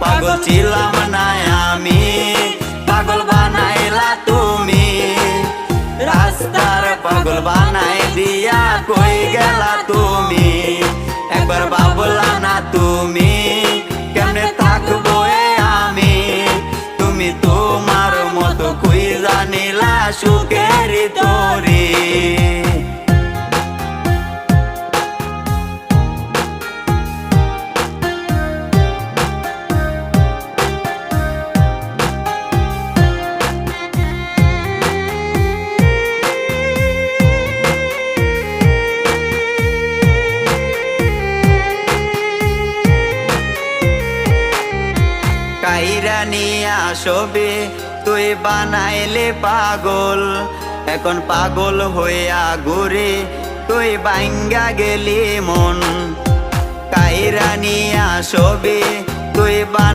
পাগল ছিলাম না আমি, পাগল বানাইলা তুমি। রাস্তার পাগল বানাই দিয়া কই গেলা তুমি। একবার ভাবলা না তুমি কেমনে থাকবো আমি। তুমি তোমার মতো কই জানিলা সুখের তরি। কাইরা নিয়া ছবি তুই বানাইলে পাগল। এখন পাগল হইয়া ঘুরে তুই ভাঙ্গা গেলি মন। কাইরা নিয়া ছবি তুই